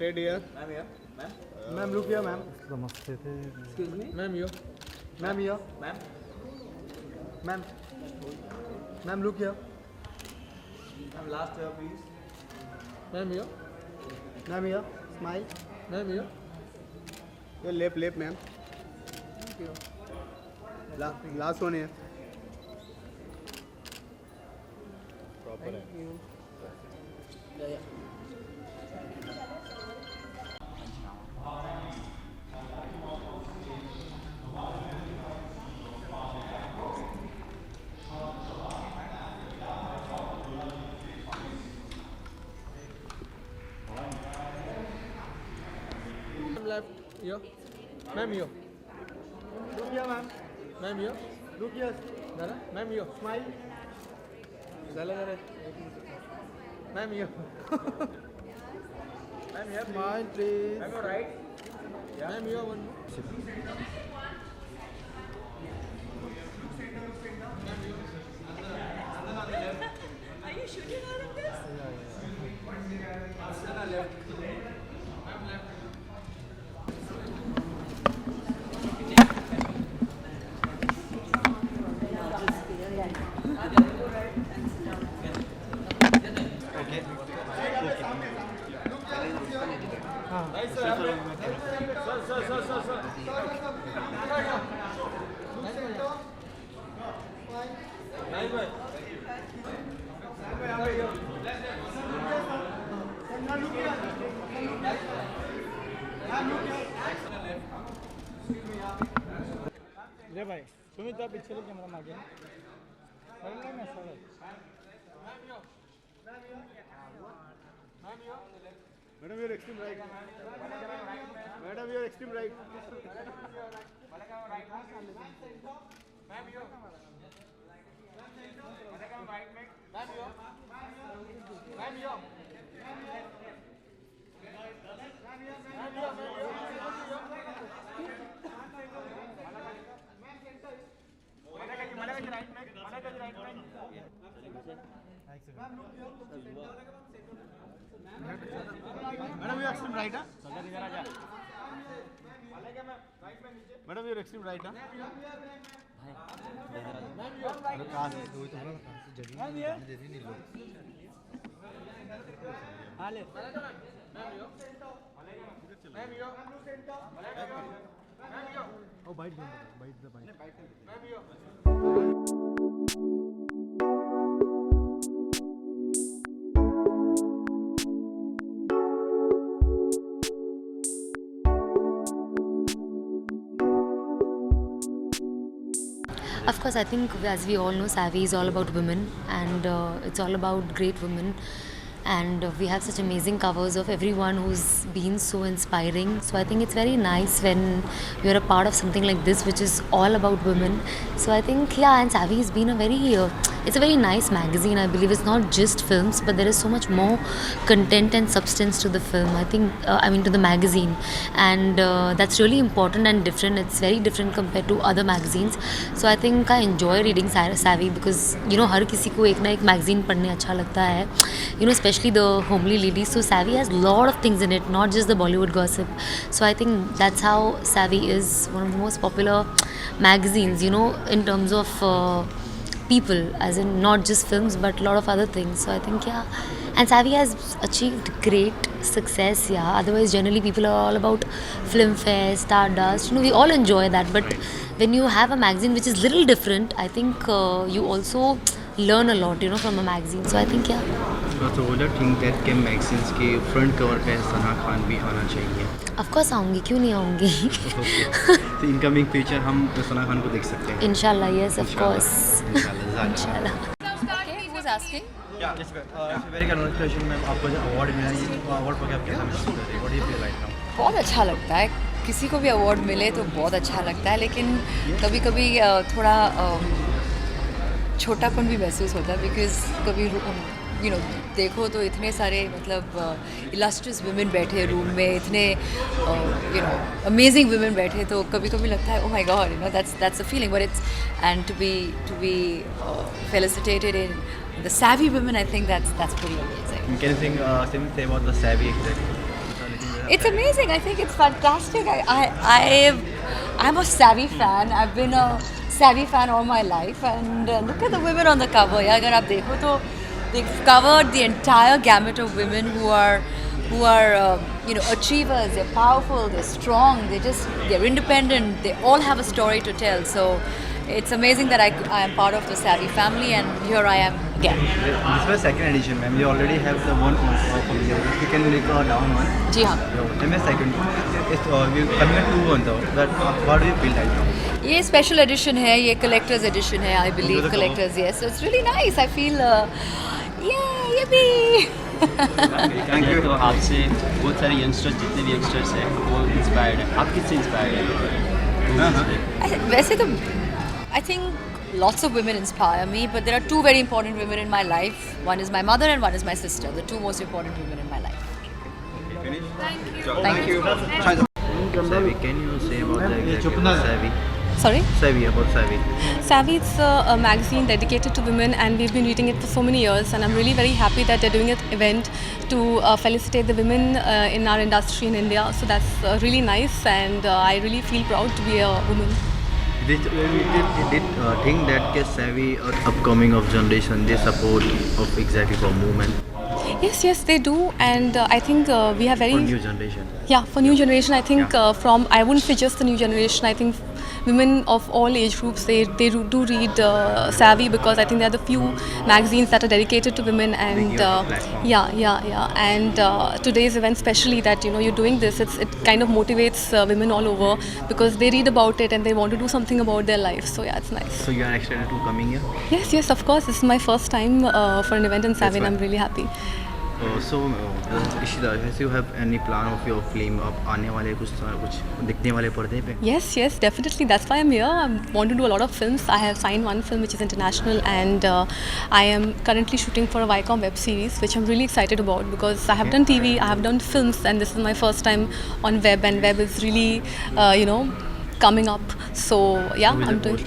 Stay here. Ma'am here. Ma'am. Ma'am, look here, ma'am. नमस्ते थे Excuse me. Ma'am, here. Ma'am, here. Ma'am. Ma'am. Ma'am, look here. Ma'am, last year, please. Ma'am, here. Ma'am, here. Smile. Ma'am, here. Your lip, ma'am. Thank you. Last one here. Proper. Thank you. Yeah. Left here. Ma'am, here. Look here, ma'am. Ma'am, here. Look here. Dada. Ma'am, here. Smile. Dala, dala. Ma'am, here. Ma'am, here. Smile, please. Ma'am, you're right. Yeah. Ma'am, here. One more. Are you shooting all of this? ले भाई तुम्ही तो पीछे ले camera मागे पडलं ना sir Madam, you're extreme right. Madam, you're extreme right. Madam, you're extreme right, huh? Madam, you're extreme right, huh? Oh, bite the bite. Of course, I think as we all know, Savvy is all about women, and it's all about great women. And we have such amazing covers of everyone who's been so inspiring. So I think it's very nice when you're a part of something like this, which is all about women. So I think, yeah, and Savvy has been a very, it's a very nice magazine. I believe it's not just films, but there is so much more content and substance to the film. I think, to the magazine, and that's really important and different. It's very different compared to other magazines. So I think I enjoy reading Savvy because हर किसी को एक ना एक magazine पढ़ने अच्छा लगता है. Especially the homely ladies. So Savvy has a lot of things in it, not just the Bollywood gossip. So I think that's how Savvy is one of the most popular magazines, in terms of people, as in not just films but a lot of other things. So I think, yeah, and Savvy has achieved great success, yeah. Otherwise generally people are all about film fare, stardust, we all enjoy that, but when you have a magazine which is little different, I think you also learn a lot, from a magazine. So I think, yeah. So would you think that के magazines के front cover पे सना खान भी आना चाहिए? Of course आऊँगी, क्यों नहीं आऊँगी? So incoming future हम सना खान को देख सकते हैं? Inshallah, yes, of course. Inshallah. Okay, who's asking? Yeah, yes, very congratulations ma'am, आपको जो award मिला है, वो award पर क्या कहना चाहते हैं? What do you feel right now? बहुत अच्छा लगता है, किसी को भी अवार्ड मिले तो बहुत अच्छा लगता है, लेकिन कभी कभी थोड़ा छोटापन भी महसूस होता है, बिकॉज कभी देखो तो इतने सारे मतलब इलस्ट्रियस वुमेन बैठे रूम में, इतने अमेजिंग वुमेन बैठे, तो कभी कभी लगता है, oh my god, that's a feeling, but it's, and to be felicitated in the Savvy women, I think that's pretty amazing. Can you think say about the Savvy exactly? It's amazing. I think it's fantastic. I'm a Savvy fan. I've been a Savvy fan all my life, and look at the women on the cover. Yeah, अगर आप देखो तो they've covered the entire gamut of women who are achievers. They're powerful. They're strong. They're independent. They all have a story to tell. So it's amazing that I am part of the Savvy family, and here I am again. This was second edition, ma'am. You already have the one from here. You can make a down one. जी हाँ. Then second. It's we coming to one though. That what do you feel right now? ये special edition है, ये collectors edition है, I believe collectors, yes, it's really nice. I feel ये भी thank you. तो आपसे बहुत सारे यंगस्टर्स, जितने भी यंगस्टर्स हैं वो इंस्पायर्ड है. आप किससे इंस्पायर्ड हैं? वैसे तो I think lots of women inspire me, but there are two very important women in my life. One is my mother and one is my sister, the two most important women in my life. Thank you. Savvy, can you say about the Savvy? Sorry? Savvy, about Savvy. Savvy, it's a magazine dedicated to women, and we've been reading it for so many years, and I'm really very happy that they're doing an event to felicitate the women in our industry in India. So that's really nice, and I really feel proud to be a woman. Did think that Savvy or upcoming of generation they support of exactly for movement Yes, they do, and I think we have very for new generation. Yeah, for new generation, I think from I wouldn't say just the new generation. I think women of all age groups they do read Savvy, because I think they are the few magazines that are dedicated to women, and and today's event, especially that you're doing this, it kind of motivates women all over, because they read about it and they want to do something about their life. So yeah, it's nice. So you are excited to coming here? Yes, of course. This is my first time for an event in Savvy, and I'm really happy. So Ishita, has you have any plan of your film अब आने वाले कुछ दिखने वाले पर्दे पे? Yes, definitely. That's why I'm here. I want to do a lot of films. I have signed one film which is international, and I am currently shooting for a Viacom web series, which I'm really excited about, because I have done TV, I have done films, and this is my first time on web, and web is really, coming up. So yeah, I'm doing.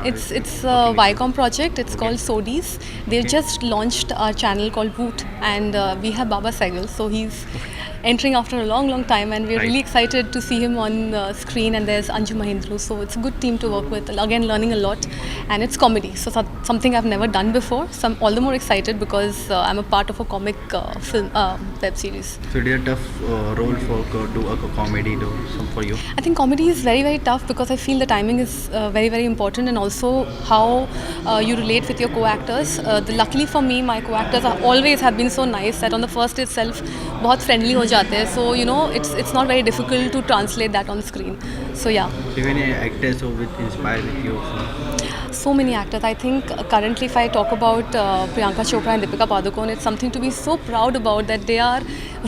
It's a Viacom project. It's called Sodies. They've just launched our channel called Boot, and we have Baba Sehgal. So he's entering after a long time, and we're really excited to see him on screen. And there's Anju Mahindru. So it's a good team to work with. Again, learning a lot, and it's comedy. So something I've never done before. So I'm all the more excited because I'm a part of a comic film web series. So it is a tough role for do a comedy for you? I think comedy is very tough, because I feel the timing is very important, and also how you relate with your co-actors. Luckily for me, my co-actors always have been so nice that on the first day itself बहुत friendly हो जाते हैं. So it's not very difficult to translate that on screen. So yeah. Do you have any actors who inspire with you? So many actors. I think currently, if I talk about Priyanka Chopra and Deepika Padukone, it's something to be so proud about, that they are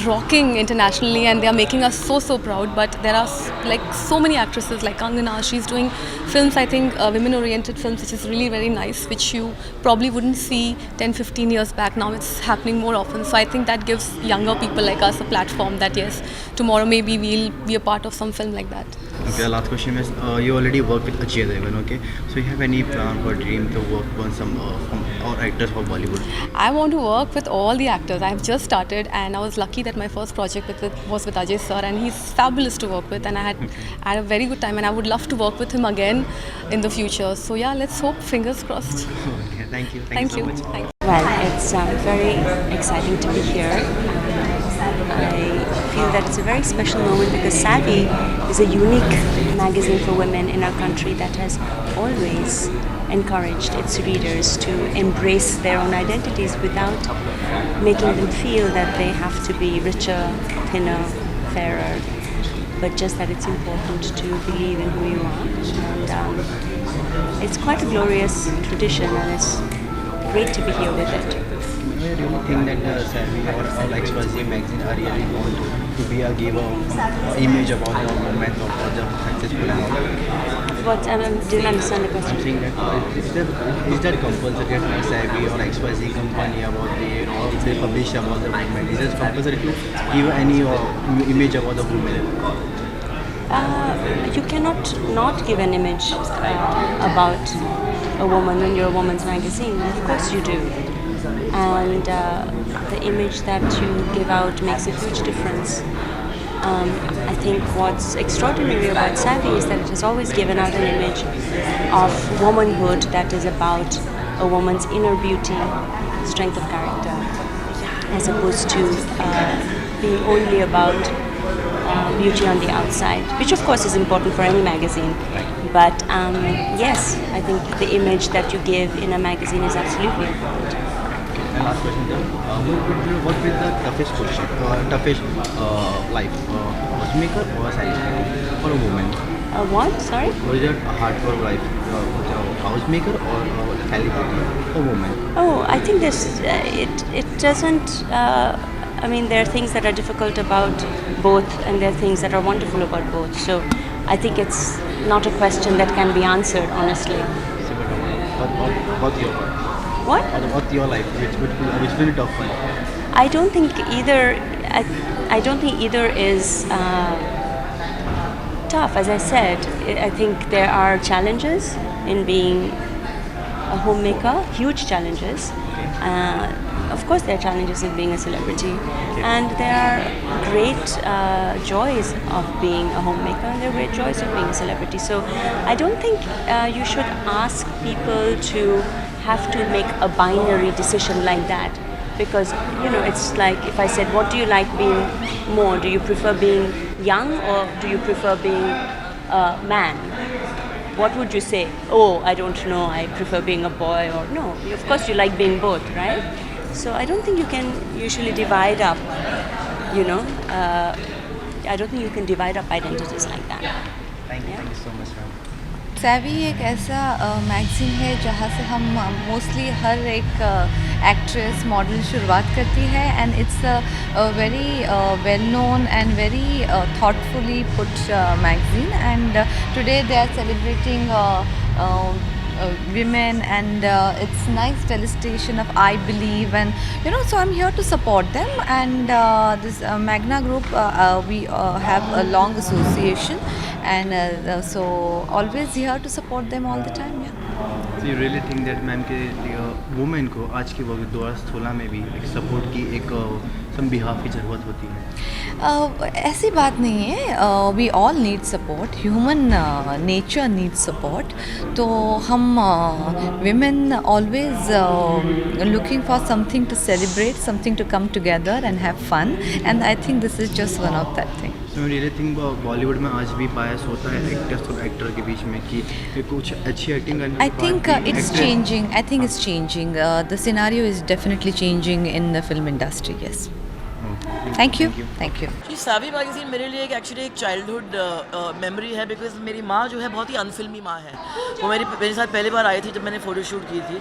rocking internationally and they are making us so proud. But there are like so many actresses like Kangana. She's doing films, I think women-oriented films, which is really very nice, which you probably wouldn't see 10-15 years back. Now it's happening more often. So I think that gives younger people like us a platform, that yes, tomorrow maybe we'll be a part of some film like that. Okay, last question is, you already work with Ajay Devgan, okay? So you have any plan or dream to work on some or actors of Bollywood? I want to work with all the actors. I have just started, and I was lucky that my first project was with Ajay sir, and he's fabulous to work with, and I had a very good time, and I would love to work with him again in the future. So yeah, let's hope, fingers crossed. Okay, thank you. Thank you. So much. Thank you. Well, it's very exciting to be here. I feel that it's a very special moment because Savvy is a unique magazine for women in our country that has always encouraged its readers to embrace their own identities without making them feel that they have to be richer, thinner, fairer, but just that it's important to believe in who you are. And it's quite a glorious tradition, and it's great to be here with it. Do you really think that Savvy or XYZ magazine are really want to be a giver image about the women or the successful and all? What? I didn't understand the question. I'm saying that is that compulsory that Savvy or XYZ company about the they publish about the women? Is it compulsory to give any image about the women? You cannot not give an image about a woman when you're a woman's magazine. Of course you do. And the image that you give out makes a huge difference I think what's extraordinary about Savvy is that it has always given out an image of womanhood that is about a woman's inner beauty, strength of character, as opposed to being only about beauty on the outside, which of course is important for any magazine. But yes, I think the image that you give in a magazine is absolutely important. And last question, what will the toughest question, toughest life, housemaker or salesman for a woman? What? Sorry? What is it hard for life, housemaker or celebrity for woman? Oh, I think this it doesn't. I mean, there are things that are difficult about both, and there are things that are wonderful about both. So, I think it's not a question that can be answered honestly. What's your What? What's your life? Which will be tough for you? I don't think either. I don't think either is tough. As I said, I think there are challenges in being a homemaker. Huge challenges. Of course, there are challenges in being a celebrity, and there are great joys of being a homemaker, and there are great joys of being a celebrity. So, I don't think you should ask people to have to make a binary decision like that, because it's like if I said, what do you like being more? Do you prefer being young or do you prefer being a man? What would you say? Oh, I don't know, I prefer being a boy. Or no, of course you like being both, right? So I don't think you can usually divide up, I don't think you can divide up identities like that. Thank you so much, ma'am. Savvy एक ऐसा magazine है जहाँ से हम mostly हर एक actress model शुरुआत करती है, and it's a very well known and very thoughtfully put magazine, and today they are celebrating women, and it's nice felicitation of I believe, and so I'm here to support them, and this Magna Group we have a long association, and so always here to support them all the time. So you really think that ma'am के women को आज के वक्त 2016 में भी एक support की एक सम बिहाफ की ज़रूरत होती है? ऐसी बात नहीं है, we all need support, human nature need support. तो हम women always looking for something to celebrate, something to come together and have fun, and I think this is just one of that thing. So you really think Bollywood में आज भी बायस होता है actors और actor के बीच में कि कुछ अच्छी एक्टिंग करने I think it's changing. I think it's changing. The scenario is definitely changing in the film industry. Yes. Thank you. Thank you. जी सैवी मैगज़ीन मेरे लिए एक्चुअली एक चाइल्डहुड मेमोरी है, बिकॉज मेरी माँ जो है बहुत ही अनफिल्मी माँ है. वो मेरे साथ पहली बार आई थी जब मैंने फ़ोटोशूट की थी,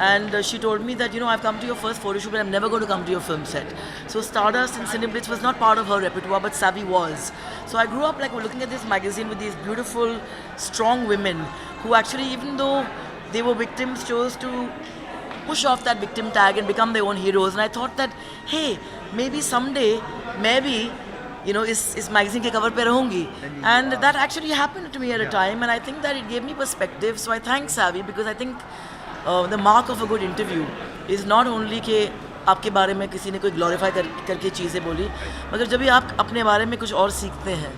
and she told me that I've come to your first photo shoot but I'm never going to come to your film set. So Stardust and Cineblitz was not part of her repertoire, but Savvy was. So I grew up like looking at this magazine with these beautiful, strong women who actually, even though they were victims, chose to push off that victim tag and become their own heroes. And I thought that, hey, maybe someday, maybe इस magazine के cover पे रहूँगी. And that actually happened to me at a time, and I think that it gave me perspective. So I thank Savvy, because I think the mark of a good interview is not only कि आपके बारे में किसी ने कोई glorify करके चीज़ें बोली, मगर जब भी आप अपने बारे में कुछ और सीखते हैं,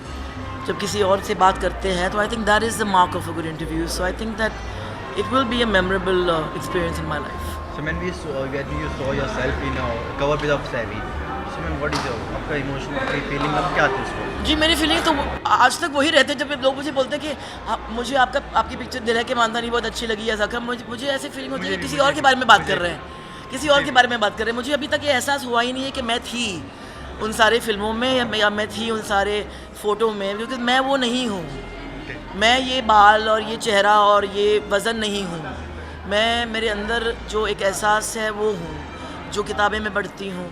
जब किसी और से बात करते हैं, तो आई think that is the mark of a good interview. So I think that it will be a memorable experience in my life. So when you saw yourself in a cover with of Savvy, so man, what is आपका emotion, आपकी feeling अब क्या थी उसमें? जी मेरी feeling तो आज तक वही रहते हैं. जब लोग मुझे बोलते हैं कि मुझे आपकी पिक्चर दिल है कि मानदानी बहुत अच्छी लगी है जख्म, मुझे ऐसी फीलिंग होती है कि किसी और के बारे में बात कर रहे हैं, किसी और के बारे में बात कर रहे हैं. मुझे अभी तक ये एहसास हुआ ही नहीं है कि मैं थी उन सारे फिल्मों में या मैं थी उन सारे फ़ोटो में, क्योंकि मैं वो नहीं हूँ. मैं ये बाल और ये चेहरा और ये वज़न नहीं हूँ. मैं मेरे अंदर जो एक एहसास है वो हूँ, जो किताबें मैं पढ़ती हूँ,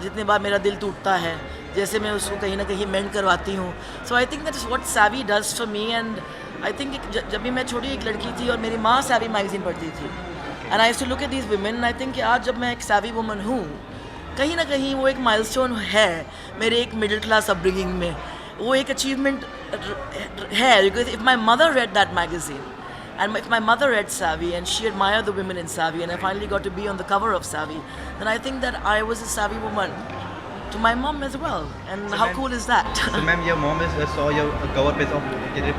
जितने बार मेरा दिल टूटता है, जैसे मैं उसको कहीं ना कहीं मेंड करवाती हूँ. So I think that is what savvy does for me. And I think जब भी मैं छोटी एक लड़की थी और मेरी माँ सैवी मैगज़ीन पढ़ती थी, and I used to look at these women, I think आज जब मैं एक सैवी वुमन हूँ, कहीं ना कहीं वो एक माइलस्टोन है मेरे एक मिडिल क्लास अपब्रिंगिंग में. वो एक अचीवमेंट है, because if my mother read that magazine, and if my mother read Savvy and she admired the women in Savvy, and I finally got to be on the cover of Savvy, then I think that I was a Savvy woman. to my mom as well. And how cool is that? So ma'am, your mom is saw your cover page of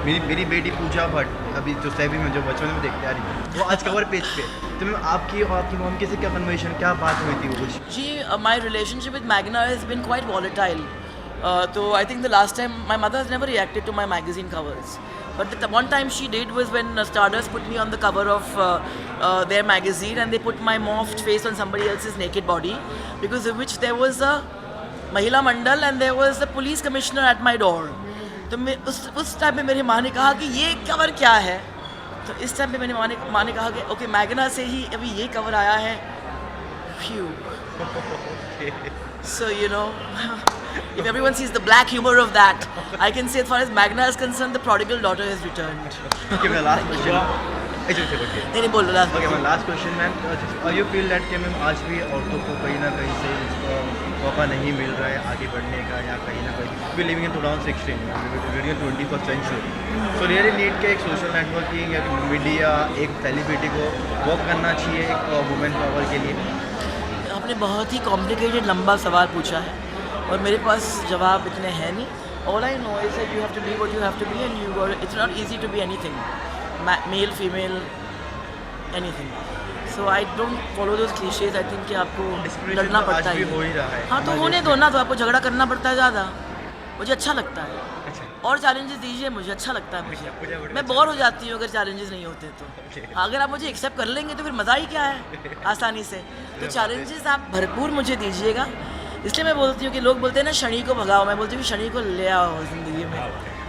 मेरी बेटी पूजा भट्ट अभी जो savvy में जो बचपन में देखते आ रही है वो आज कवर पेज पे। तो मैम आपकी और आपकी मॉम के से क्या कन्वर्सेशन क्या बात हुई थी वो कुछ? Ji, my relationship with Magna has been quite volatile. So I think the last time my mother has never reacted to my magazine covers. But the one time she did was when Stardust put me on the cover of their magazine, and they put my morphed face on somebody else's naked body, because of which there was a Mahila Mandal and there was the police commissioner at my door. तो मैं उस time पे मेरी माँ ने कहा कि ये कवर क्या है? तो इस टाइम पे मेरी माँ ने कहा कि ओके मैगना से ही अभी ये कवर आया है. Phew. So you know, if everyone sees the black humor of that, I can say as far as Magna is concerned, the prodigal daughter has returned. Okay, my last question. नहीं बोलो last. Okay, my last question, ma'am. You feel that कि ma'am आज भी औरतों को कहीं ना कहीं से इसका मौका नहीं मिल रहा है आगे बढ़ने का, या कहीं ना कहीं we living in 2016, we living in 21st century. So really need के एक सोशल नेटवर्किंग या मीडिया एक सेलिब्रिटी को वर्क करना चाहिए एक वुमेन पावर के लिए? आपने बहुत ही कॉम्प्लिकेटेड लंबा सवाल पूछा है और मेरे पास जवाब इतने हैं नहीं. All I know is that you have to be what you have to be, and it's not easy to be anything, male, female, anything. So I don't follow those cliches. I think कि आपको लड़ना पड़ता है. हाँ तो होने दो ना, तो आपको झगड़ा करना पड़ता है ज़्यादा. मुझे अच्छा लगता है. और चैलेंजेस दीजिए, मुझे अच्छा लगता है. मुझे मैं बोर हो जाती हूँ अगर चैलेंजेस नहीं होते तो. अगर आप मुझे एक्सेप्ट कर लेंगे तो फिर मज़ा ही क्या है आसानी से. तो चैलेंजेस आप भरपूर मुझे दीजिएगा. इसलिए मैं बोलती हूँ कि लोग बोलते हैं ना शनि को भगाओ, मैं बोलती हूँ शनि को ले आओ ज़िंदगी में.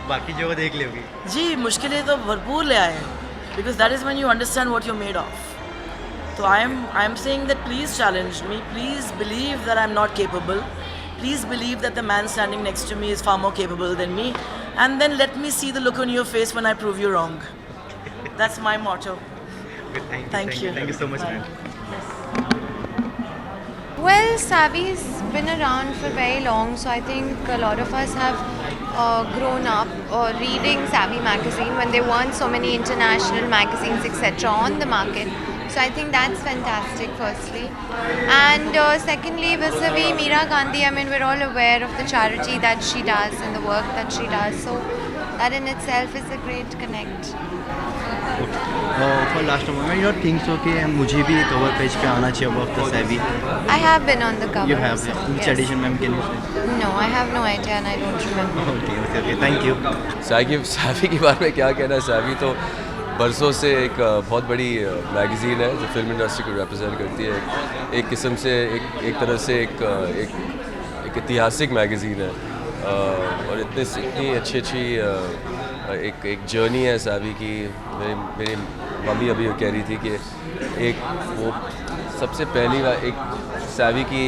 बाकी जो देख लोगी. जी मुश्किलें तो भरपूर ले आए, because that is when you understand what you made of. So I am saying that please challenge me, please believe that I'm not capable, please believe that the man standing next to me is far more capable than me, and then let me see the look on your face when I prove you wrong. That's my motto. Thank you. Thank you so much, ma'am. Well, Savvy's been around for very long, so I think a lot of us have grown up reading Savvy magazine when there weren't so many international magazines etc. on the market. So I think that's fantastic, firstly. And secondly, vis-a-vis Meera Gandhi, I mean, we're all aware of the charity that she does and the work that she does. So that in itself is a great connect. For last moment, you don't think so कि मुझे भी cover page पे आना चाहिए about the Savvy? I have been on the cover. You have? Which edition, ma'am? Can you say? No, I have no idea and I don't remember. Okay. Thank you. Savvy के बारे में क्या कहना है? Savvy तो बरसों से एक बहुत बड़ी मैगज़ीन है जो फिल्म इंडस्ट्री को रिप्रेजेंट करती है. एक किस्म से एक तरह से एक ऐतिहासिक मैगज़ीन है और इतनी अच्छी एक जर्नी है सैवी की. मेरी मम्मी अभी कह रही थी कि एक वो सबसे पहली बार एक सैवी की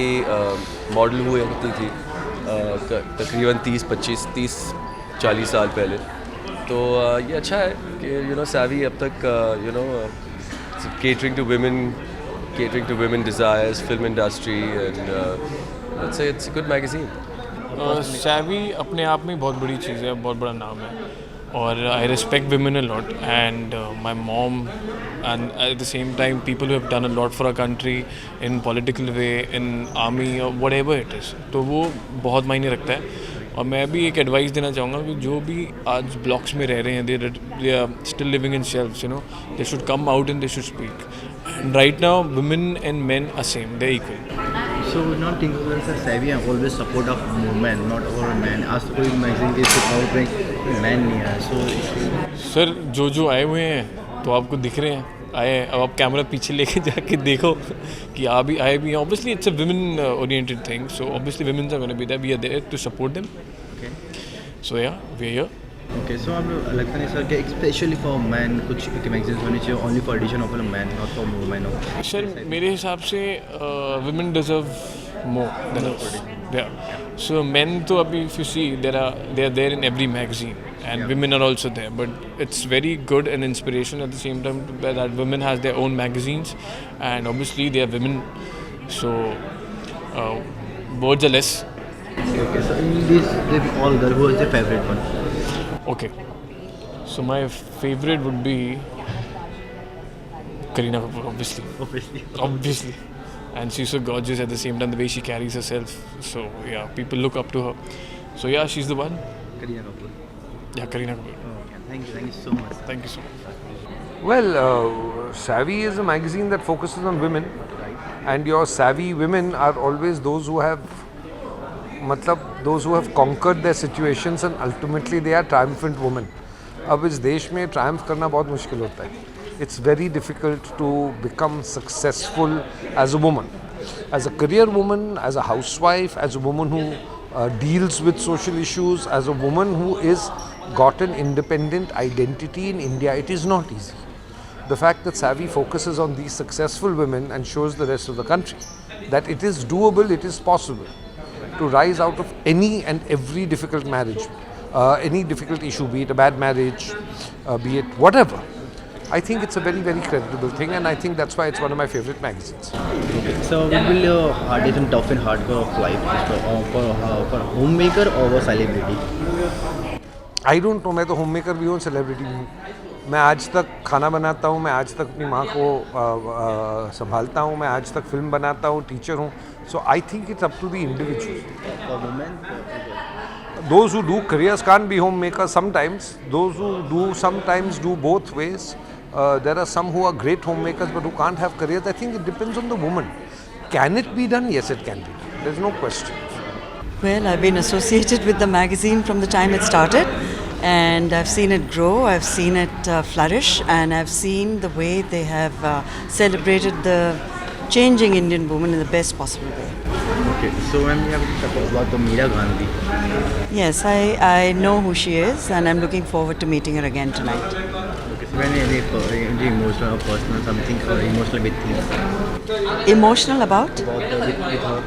मॉडल हुई होती थी तकरीबन 30-40 साल पहले. तो ये अच्छा है कि सैवी अब तक catering to women desires, film industry, and let's say it's a good magazine. Savvy अपने आप में बहुत बड़ी चीज़ है, बहुत बड़ा नाम है और I respect women a lot and my mom and at the same time people who have done a lot for our country in political way, in army or whatever it is. तो वो बहुत मायने रखता है. और मैं भी एक एडवाइस देना चाहूँगा कि जो भी आज ब्लॉक्स में रह रहे हैं they are still living in shelves, they should come out and they should speak. And right now women and men are same, they are equal. So not influencers Savvy are always support of women, not over men. आज तो कोई magazine के support में man नहीं है. So sir जो आए हुए हैं तो आपको दिख रहे हैं आए. अब आप कैमरा पीछे लेके जाके देखो कि आप भी आए भी हैं. Obviously it's a women oriented thing, so obviously womens are gonna be there, we are there to support them. okay. So yeah we are here. Okay, so आप लगता नहीं सर कि स्पेशली फॉर मैन कुछ magazines होनी चाहिए only for edition of man, not for women? Sir मेरे हिसाब से women deserve more than us. So men तो अभी if you see they are there in every magazine and women are also there, but it's very good and inspiration at the same time that women has their own magazines and obviously they are women, so words are less. Okay, so in this they all girl, who is your favorite one? Okay, so my favorite would be Kareena Kapoor, obviously. and she's so gorgeous at the same time, the way she carries herself. So yeah, people look up to her. So yeah, she's the one. Kareena Kapoor. Yeah, Kareena Kapoor. Okay, thank you so much. Thank you so much. Well, Savvy is a magazine that focuses on women, and your savvy women are always those who have conquered their situations, and ultimately they are triumphant women. अब इस देश में triumph करना बहुत मुश्किल होता है. It's very difficult to become successful as a woman, as a career woman, as a housewife, as a woman who deals with social issues, as a woman who is got an independent identity in India. It is not easy. The fact that Savvy focuses on these successful women and shows the rest of the country that it is doable, it is possible to rise out of any and every difficult marriage, any difficult issue, be it a bad marriage, be it whatever. I think it's a very, very creditable thing, and I think that's why it's one of my favorite magazines. Okay, so what will your hardest and tough and hardcore of life for a homemaker or a celebrity? I don't know. मैं तो homemaker भी हूँ, celebrity भी हूँ. मैं आज तक खाना बनाता हूँ, मैं आज तक अपनी माँ को संभालता हूँ, मैं आज तक फिल्म बनाता हूँ, टीचर हूँ. So I think it's up to the individual. For women? Those who do careers can't be homemakers sometimes. Those who do sometimes do both ways. There are some who are great homemakers but who can't have careers. I think it depends on the woman. Can it be done? Yes, it can be done. There's no question. Well, I've been associated with the magazine from the time it started, and I've seen it grow, I've seen it flourish, and I've seen the way they have celebrated the changing Indian woman in the best possible way. Okay, so when we have to talk about the Meera Gandhi. Yes, I know who she is, and I'm looking forward to meeting her again tonight. Okay, so when any emotional or personal something or emotional with her? Emotional about? With her.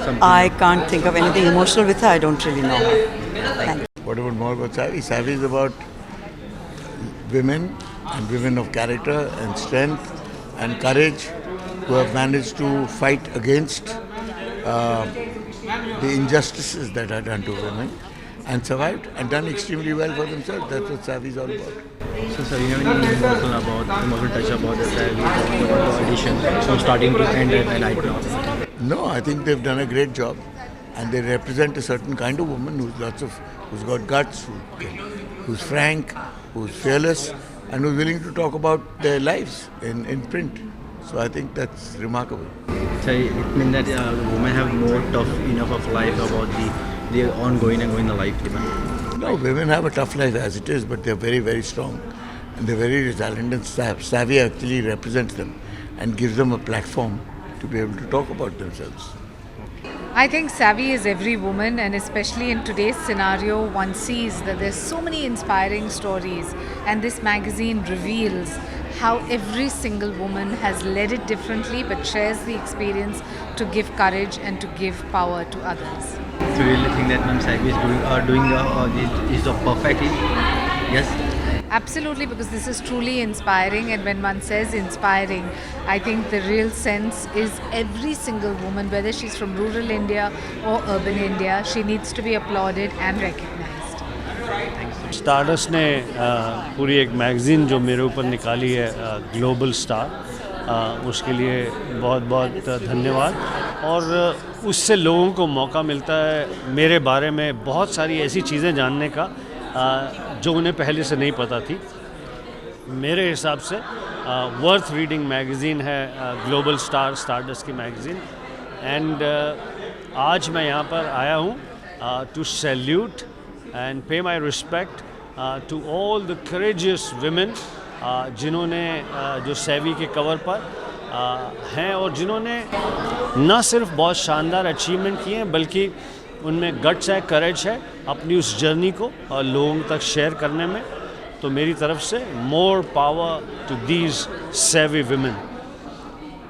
Something. I can't think of anything emotional with her. I don't really know her. Thank you. What about more about Savvy? Savvy is about women and women of character and strength and courage who have managed to fight against the injustices that are done to women and survived and done extremely well for themselves. That's what Savvy is all about. So, sir, you have any emotional touch about the Savvy, about the audition from starting to end right now? No, I think they've done a great job, and they represent a certain kind of woman who's got guts, who's frank, who's fearless, and who's willing to talk about their lives in print. So I think that's remarkable. So it means that women have more tough enough of life about the ongoing and going the life. No, women have a tough life as it is, but they're very, very strong, and they're very resilient, and Savvy actually represents them and gives them a platform to be able to talk about themselves. I think Savvy is every woman, and especially in today's scenario, one sees that there's so many inspiring stories, and this magazine reveals how every single woman has led it differently but shares the experience to give courage and to give power to others. So you really think that Ma'am Savvy is doing this job perfectly? Yes? Absolutely, because this is truly inspiring, and when one says inspiring, I think the real sense is every single woman, whether she's from rural India or urban India, she needs to be applauded and recognized. Stardust ने पूरी एक magazine जो मेरे ऊपर निकाली है global star, उसके लिए बहुत बहुत धन्यवाद। और उससे लोगों को मौका मिलता है मेरे बारे में बहुत सारी ऐसी चीज़ें जानने का जो उन्हें पहले से नहीं पता थी। मेरे हिसाब से वर्थ रीडिंग मैगज़ीन है ग्लोबल स्टार, स्टारडस्ट की मैगज़ीन। एंड आज मैं यहाँ पर आया हूँ to salute and pay my respect to all the courageous women जिन्होंने जो सेवी के कवर पर हैं और जिन्होंने न सिर्फ बहुत शानदार अचीवमेंट किए हैं बल्कि उनमें गट्स है, करेज है अपनी उस जर्नी को लोगों तक शेयर करने में। तो मेरी तरफ से मोर पावर टू दीज सेवी विमेन।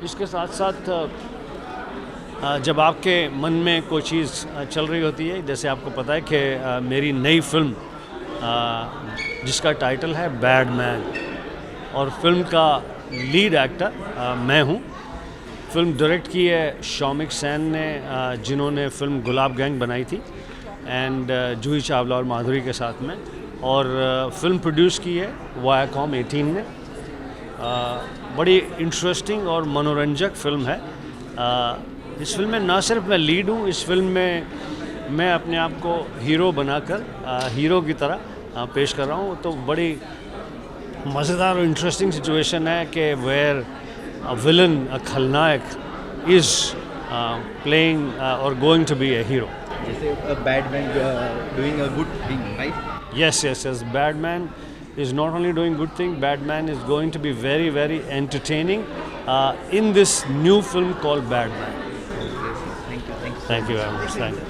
इसके साथ साथ जब आपके मन में कोई चीज़ चल रही होती है, जैसे आपको पता है कि मेरी नई फिल्म जिसका टाइटल है बैड मैन, और फिल्म का लीड एक्टर मैं हूँ। फिल्म डायरेक्ट की है शौमिक सेन ने, जिन्होंने फिल्म गुलाब गैंग बनाई थी एंड जूही चावला और माधुरी के साथ में, और फिल्म प्रोड्यूस की है वायाकॉम 18 ने। बड़ी इंटरेस्टिंग और मनोरंजक फिल्म है इस फिल्म में ना सिर्फ मैं लीड हूँ, इस फिल्म में मैं अपने आप को हीरो बनाकर हीरो की तरह पेश कर रहा हूँ। तो बड़ी मज़ेदार और इंटरेस्टिंग सिचुएशन है कि वेयर अ विलन, अ खलनायक इज़ प्लेइंग और going to be a hero. जैसे bad man doing a good thing, right? Yes, yes, yes. Batman is not only doing good thing, Batman is going to be very, very entertaining in this new film called Batman. Thank you. Thank you very much. Thank you.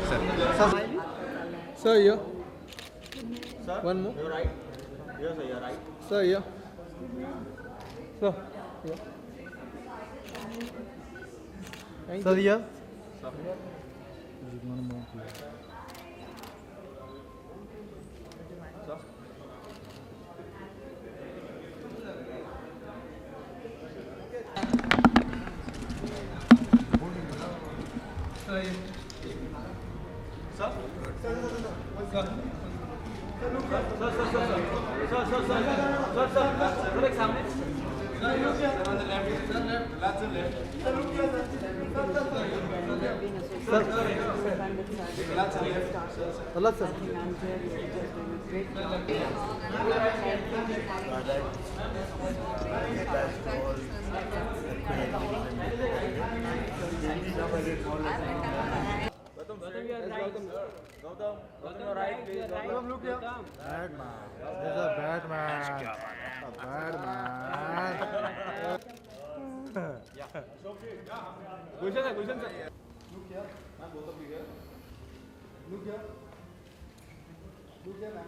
Sir, here. One more. You're right. Yes, sir, you're right. Sir, here. Sir, here. Thank Sir, you. here. Allah, sir. Gautam, you're right. Please, Gautam, look here. Bad man. He's a bad man. A bad man. Gulshan sir. Look here. Man, both of you here. Look here. Look here, man.